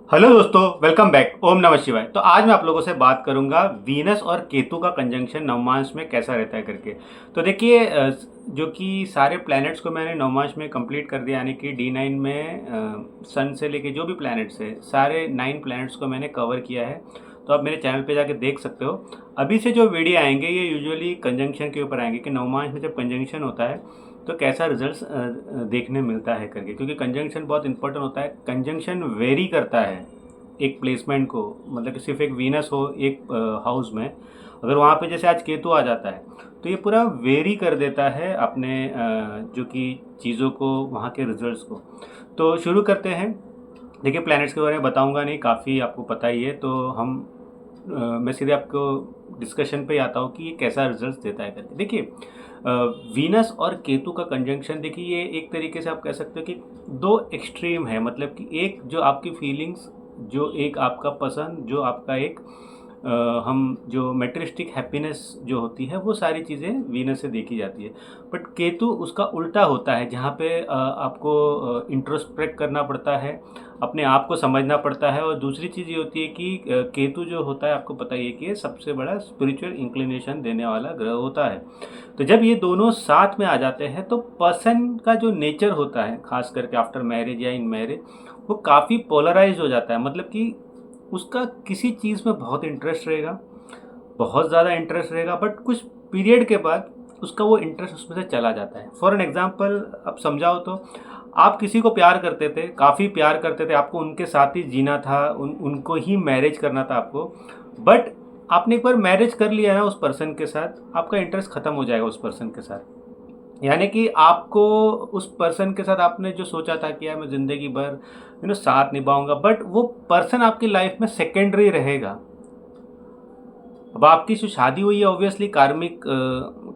Hello दोस्तों, welcome back. ओम नमः शिवाय। तो आज मैं आप लोगों से बात करूंगा वीनस और केतु का कंजंक्शन नवमांश में कैसा रहता है करके। तो देखिए, जो कि सारे प्लैनेट्स को मैंने नवमांश में कंप्लीट कर दिया, यानी कि D9 में सन से लेके जो भी प्लैनेट्स है सारे 9 प्लैनेट्स को मैंने कवर किया है। तो आप मेरे चैनल पे जाके देख सकते हो। अभी से जो वीडियो आएंगे ये यूजुअली कंजंक्शन के ऊपर आएंगे कि नवमांश में जब कंजंक्शन होता है तो कैसा रिजल्ट्स देखने मिलता है करके, क्योंकि कंजंक्शन बहुत इंपॉर्टेंट होता है। कंजंक्शन वेरी करता है एक प्लेसमेंट को, मतलब कि सिर्फ एक वीनस हो एक हाउस में, अगर वहाँ पे जैसे आज केतु आ जाता है तो ये पूरा वेरी कर देता है अपने जो कि चीज़ों को, वहाँ के रिजल्ट्स को। तो शुरू करते हैं। देखिए, प्लैनेट्स के बारे में बताऊंगा नहीं, काफ़ी आपको पता ही है। तो मैं सीधे आपको डिस्कशन पे आता हूँ कि ये कैसा रिजल्ट देता है करके। देखिए, वीनस और केतु का कंजंक्शन, देखिए ये एक तरीके से आप कह सकते हो कि दो एक्सट्रीम है। मतलब कि एक जो आपकी फीलिंग्स, जो एक आपका पसंद, जो आपका एक हम जो मेटेरियलिस्टिक हैप्पीनेस जो होती है, वो सारी चीज़ें वीनस से देखी जाती है। बट केतु उसका उल्टा होता है, जहाँ पे आपको इंट्रोस्पेक्ट करना पड़ता है, अपने आप को समझना पड़ता है। और दूसरी चीज़ ये होती है कि केतु जो होता है, आपको पता ही है कि ये सबसे बड़ा स्पिरिचुअल इंक्लिनेशन देने वाला ग्रह होता है। तो जब ये दोनों साथ में आ जाते हैं तो पर्सन का जो नेचर होता है, खास करके आफ्टर मैरिज या इन मैरिज, वो काफ़ी पोलराइज हो जाता है। मतलब कि उसका किसी चीज़ में बहुत इंटरेस्ट रहेगा, बहुत ज़्यादा इंटरेस्ट रहेगा, बट कुछ पीरियड के बाद उसका वो इंटरेस्ट उसमें से चला जाता है। फॉर एन एग्जाम्पल अब समझाओ तो, आप किसी को प्यार करते थे, काफ़ी प्यार करते थे, आपको उनके साथ ही जीना था, उनको ही मैरिज करना था आपको। बट आपने एक बार मैरिज कर लिया ना उस पर्सन के साथ, आपका इंटरेस्ट ख़त्म हो जाएगा उस पर्सन के साथ। यानी कि आपको उस पर्सन के साथ आपने जो सोचा था कि यार मैं ज़िंदगी भर साथ निभाऊंगा, बट वो पर्सन आपकी लाइफ में सेकेंडरी रहेगा। अब आपकी जो शादी हुई है ऑब्वियसली कार्मिक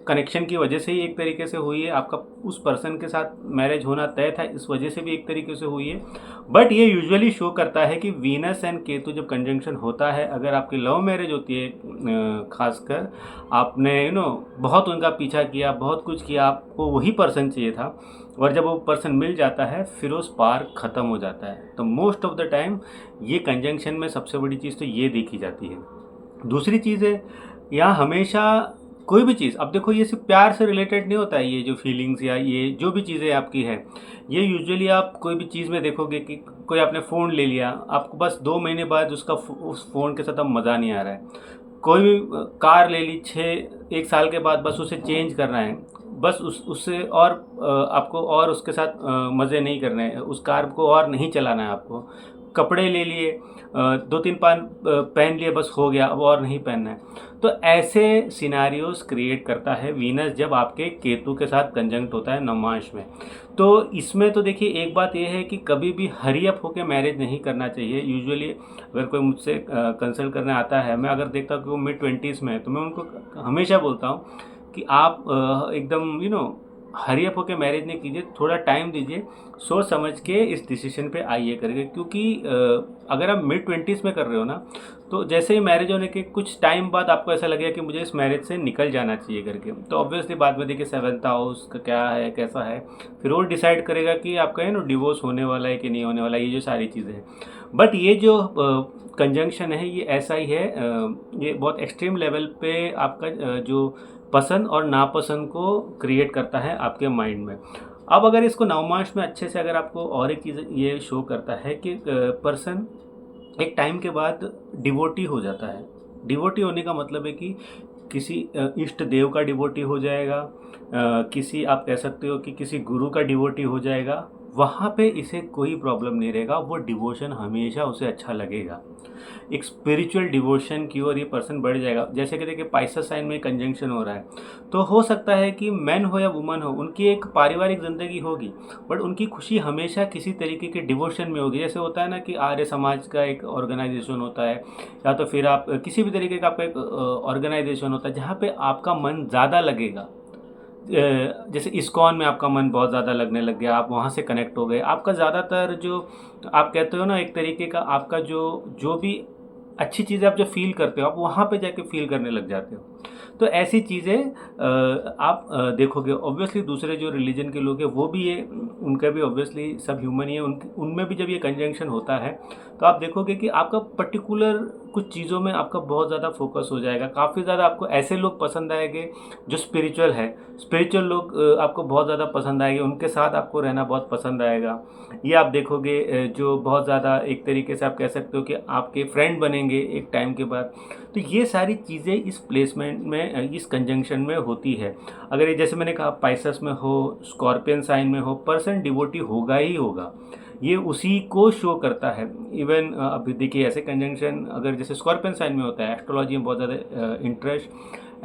कनेक्शन की वजह से ही एक तरीके से हुई है। आपका उस पर्सन के साथ मैरिज होना तय था, इस वजह से भी एक तरीके से हुई है। बट ये यूजुअली शो करता है कि वीनस एंड केतु जब कंजंक्शन होता है, अगर आपकी लव मैरिज होती है, खासकर आपने बहुत उनका पीछा किया, बहुत कुछ किया, आपको वही पर्सन चाहिए था, और जब वो पर्सन मिल जाता है फिर वो स्पार्क ख़त्म हो जाता है। तो मोस्ट ऑफ द टाइम ये कंजंक्शन में सबसे बड़ी चीज़ तो ये देखी जाती है। दूसरी चीज़ है, यहाँ हमेशा कोई भी चीज़, अब देखो ये सिर्फ प्यार से रिलेटेड नहीं होता है। ये जो फीलिंग्स या ये जो भी चीज़ें आपकी है, ये यूजुअली आप कोई भी चीज़ में देखोगे कि कोई आपने फ़ोन ले लिया, आपको बस 2 महीने बाद उस फ़ोन के साथ अब मज़ा नहीं आ रहा है। कोई भी कार ले ली, 1 साल के बाद बस उसे चेंज करना है, बस उससे और आपको और उसके साथ मज़े नहीं करने हैं, उस कार को और नहीं चलाना है आपको। कपड़े ले लिए, 2-3 पान पहन लिए, बस हो गया, अब और नहीं पहनना है। तो ऐसे सिनारियोज क्रिएट करता है वीनस जब आपके केतु के साथ कंजंक्ट होता है नवमांश में। तो इसमें तो देखिए, एक बात यह है कि कभी भी हरी अप होकर मैरिज नहीं करना चाहिए। यूजुअली अगर कोई मुझसे कंसल्ट करने आता है, मैं अगर देखता हूँ कि वो मिड 20s में है, तो मैं उनको हमेशा बोलता हूँ कि आप एकदम हरी अप होकर मैरिज नहीं कीजिए, थोड़ा टाइम दीजिए, सोच समझ के इस डिसीजन पे आइए करके। क्योंकि अगर आप मिड 20s में कर रहे हो ना, तो जैसे ही मैरिज होने के कुछ टाइम बाद आपको ऐसा लगेगा कि मुझे इस मैरिज से निकल जाना चाहिए करके, तो ऑब्वियसली बाद में देखिए 7th हाउस का क्या है, कैसा है, फिर वो डिसाइड करेगा कि आपका डिवोर्स होने वाला है कि नहीं होने वाला है, ये जो सारी चीज़ें हैं। बट ये जो कंजंक्शन है ये ऐसा ही है, ये बहुत एक्सट्रीम लेवल पे आपका जो पसंद और नापसंद को क्रिएट करता है आपके माइंड में। अब अगर इसको नवमांश में अच्छे से, अगर आपको और एक चीज़ ये शो करता है कि पर्सन एक टाइम के बाद डिवोटी हो जाता है। डिवोटी होने का मतलब है कि किसी इष्ट देव का डिवोटी हो जाएगा, किसी आप कह सकते हो कि किसी गुरु का डिवोटी हो जाएगा। वहाँ पे इसे कोई प्रॉब्लम नहीं रहेगा, वो डिवोशन हमेशा उसे अच्छा लगेगा। एक स्पिरिचुअल डिवोशन की ओर ये पर्सन बढ़ जाएगा। जैसे कि देखिए, पाइसेस साइन में कंजंक्शन हो रहा है, तो हो सकता है कि मैन हो या वुमन हो, उनकी एक पारिवारिक ज़िंदगी होगी, बट उनकी खुशी हमेशा किसी तरीके के डिवोशन में होगी। जैसे होता है ना कि आर्य समाज का एक ऑर्गेनाइजेशन होता है, या तो फिर आप किसी भी तरीके का आपका एक ऑर्गेनाइजेशन होता है जहाँ पे आपका मन ज़्यादा लगेगा। जैसे इस्कॉन में आपका मन बहुत ज़्यादा लगने लग गया, आप वहाँ से कनेक्ट हो गए, आपका ज़्यादातर जो आप कहते हो ना, एक तरीके का आपका जो जो भी अच्छी चीज़ें आप जो फ़ील करते हो, आप वहाँ पे जाके फ़ील करने लग जाते हो। तो ऐसी चीज़ें आप देखोगे। ऑब्वियसली दूसरे जो रिलीजन के लोग हैं वो भी ये, उनका भी ऑब्वियसली सब ह्यूमन ही है, उनमें भी जब ये कंजंक्शन होता है तो आप देखोगे कि आपका पर्टिकुलर कुछ चीज़ों में आपका बहुत ज़्यादा फोकस हो जाएगा। काफ़ी ज़्यादा आपको ऐसे लोग पसंद आएंगे जो स्पिरिचुअल है, स्पिरिचुअल लोग आपको बहुत ज़्यादा पसंद आएंगे, उनके साथ आपको रहना बहुत पसंद आएगा। ये आप देखोगे जो बहुत ज़्यादा एक तरीके से आप कह सकते हो कि आपके फ्रेंड बनेंगे एक टाइम के बाद। तो ये सारी चीज़ें इस प्लेसमेंट में इस कंजंक्शन में होती है। अगर ये जैसे मैंने कहा पाइसेस में हो, स्कॉर्पियन साइन में हो, पर्सन डिवोटी होगा ही होगा, ये उसी को शो करता है। इवन अभी देखिए ऐसे कंजंक्शन अगर जैसे स्कॉर्पियन साइन में होता है, एस्ट्रोलॉजी में बहुत ज़्यादा इंटरेस्ट,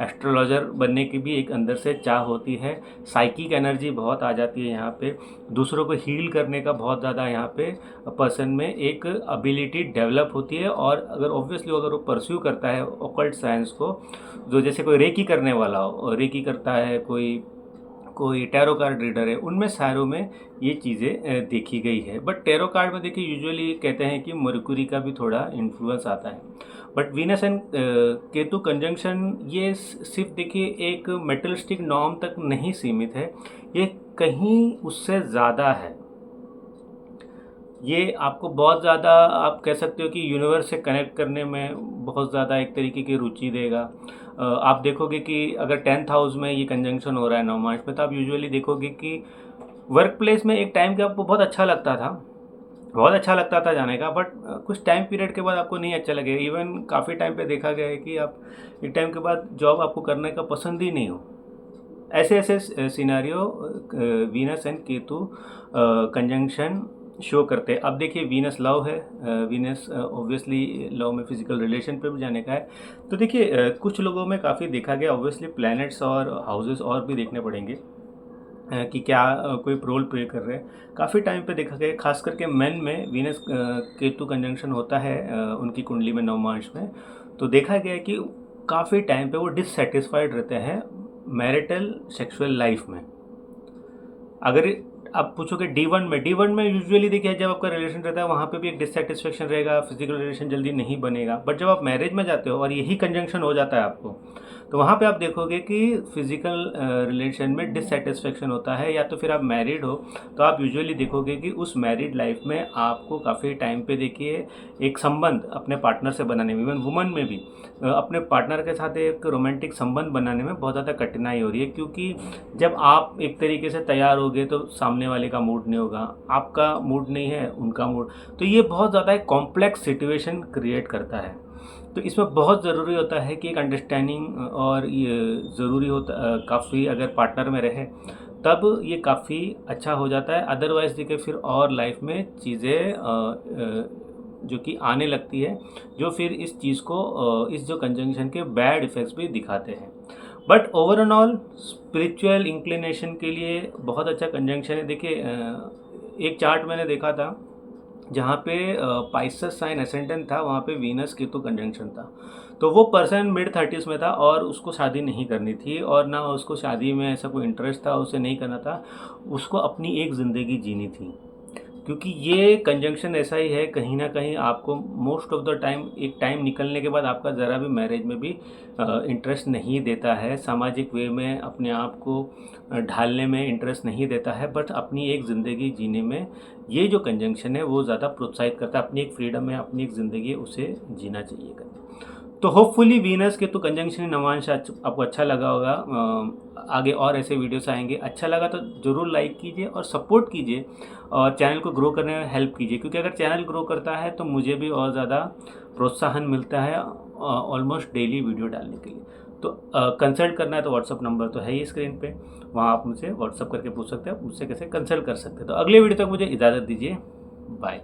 एस्ट्रोलॉजर बनने की भी एक अंदर से चाह होती है, साइकिक एनर्जी बहुत आ जाती है यहाँ पे, दूसरों को हील करने का बहुत ज़्यादा यहाँ पे पर्सन में एक एबिलिटी डेवलप होती है। और अगर ऑब्वियसली अगर वो परस्यू करता है ऑकल्ट साइंस को, जो जैसे कोई रेकी करने वाला हो, रेकी करता है, कोई कोई टैरो कार्ड रीडर है, उनमें सारों में ये चीज़ें देखी गई है। बट टैरो कार्ड में देखिए यूजुअली कहते हैं कि मर्क्यूरी का भी थोड़ा इन्फ्लुएंस आता है। But Venus and Ketu conjunction ये सिर्फ देखिए एक मेटलिस्टिक नॉर्म तक नहीं सीमित है, ये कहीं उससे ज़्यादा है। ये आपको बहुत ज़्यादा आप कह सकते हो कि यूनिवर्स से कनेक्ट करने में बहुत ज़्यादा एक तरीके की रुचि देगा। आप देखोगे कि अगर 10th हाउस में ये कंजंक्शन हो रहा है नवमांश में, तो आप यूजुअली देखोगे कि वर्क प्लेस में एक टाइम के आपको बहुत अच्छा लगता था, बहुत अच्छा लगता था जाने का, बट कुछ टाइम पीरियड के बाद आपको नहीं अच्छा लगेगा। इवन काफ़ी टाइम पे देखा गया है कि आप एक टाइम के बाद जॉब आपको करने का पसंद ही नहीं हो। ऐसे ऐसे scenario Venus and Ketu conjunction show करते हैं। अब देखिए वीनस लव है, वीनस ऑब्वियसली लव में फिजिकल रिलेशन पे भी जाने का है। तो देखिए कुछ लोगों में काफ़ी देखा गया, ऑब्वियसली प्लैनेट्स और हाउसेस और भी देखने पड़ेंगे कि क्या कोई रोल प्ले कर रहे हैं। काफ़ी टाइम पे देखा गया खास करके मेन में वीनस केतु कंजंक्शन होता है उनकी कुंडली में नवमांश में, तो देखा गया है कि काफ़ी टाइम पे वो डिससेटिस्फाइड रहते हैं मैरिटल सेक्सुअल लाइफ में। अगर आप पूछोगे D1 में यूजुअली देखिए जब आपका रिलेशन रहता है वहाँ पे भी एक डिससेटिस्फेक्शन रहेगा, फिजिकल रिलेशन जल्दी नहीं बनेगा। बट जब आप मैरिज में जाते हो और यही कंजंक्शन हो जाता है आपको, तो वहाँ पे आप देखोगे कि फिजिकल रिलेशन में डिससेटिस्फेक्शन होता है। या तो फिर आप मैरिड हो तो आप यूजुअली देखोगे कि उस मैरिड लाइफ में आपको काफ़ी टाइम पे देखिए एक संबंध अपने पार्टनर से बनाने में, इवन वुमन में भी अपने पार्टनर के साथ एक रोमांटिक संबंध बनाने में बहुत ज़्यादा कठिनाई हो रही है। क्योंकि जब आप एक तरीके से तैयार होगे तो सामने वाले का मूड नहीं होगा, आपका मूड नहीं है, उनका मूड, तो ये बहुत ज़्यादा एक कॉम्प्लेक्स सिचुएशन क्रिएट करता है। तो इसमें बहुत ज़रूरी होता है कि एक अंडरस्टैंडिंग और ये ज़रूरी होता काफ़ी अगर पार्टनर में रहे तब ये काफ़ी अच्छा हो जाता है। अदरवाइज़ देखिए फिर और लाइफ में चीज़ें जो कि आने लगती है, जो फिर इस चीज़ को इस जो कंजंक्शन के बैड इफ़ेक्ट्स भी दिखाते हैं। बट ओवरऑल स्पिरिचुअल इंक्लिनेशन के लिए बहुत अच्छा कंजंक्शन है। देखिए एक चार्ट मैंने देखा था जहाँ पे पाइसेस साइन एसेंडेंट था, वहाँ पे वीनस केतु कंजंक्शन था। तो वो पर्सन मिड 30s में था और उसको शादी नहीं करनी थी और ना उसको शादी में ऐसा कोई इंटरेस्ट था, उसे नहीं करना था, उसको अपनी एक ज़िंदगी जीनी थी। क्योंकि ये कंजंक्शन ऐसा ही है, कहीं ना कहीं आपको मोस्ट ऑफ द टाइम एक टाइम निकलने के बाद आपका ज़रा भी मैरिज में भी इंटरेस्ट नहीं देता है, सामाजिक वे में अपने आप को ढालने में इंटरेस्ट नहीं देता है, बट अपनी एक ज़िंदगी जीने में ये जो कंजंक्शन है वो ज़्यादा प्रोत्साहित करता है। अपनी एक फ्रीडम है, अपनी एक ज़िंदगी उसे जीना चाहिए करके। तो होपफुली वीनस के तो कंजंक्शन नवांश आपको अच्छा लगा होगा। आगे और ऐसे वीडियोस आएंगे। अच्छा लगा तो ज़रूर लाइक कीजिए और सपोर्ट कीजिए और चैनल को ग्रो करने में हेल्प कीजिए, क्योंकि अगर चैनल ग्रो करता है तो मुझे भी और ज़्यादा प्रोत्साहन मिलता है ऑलमोस्ट डेली वीडियो डालने के लिए। तो कंसल्ट करना है तो व्हाट्सअप नंबर तो है ही स्क्रीन पे, वहाँ आप मुझसे व्हाट्सअप करके पूछ सकते हैं, मुझसे कैसे कंसल्ट कर सकते हैं। तो अगले वीडियो तक मुझे इजाज़त दीजिए, बाय।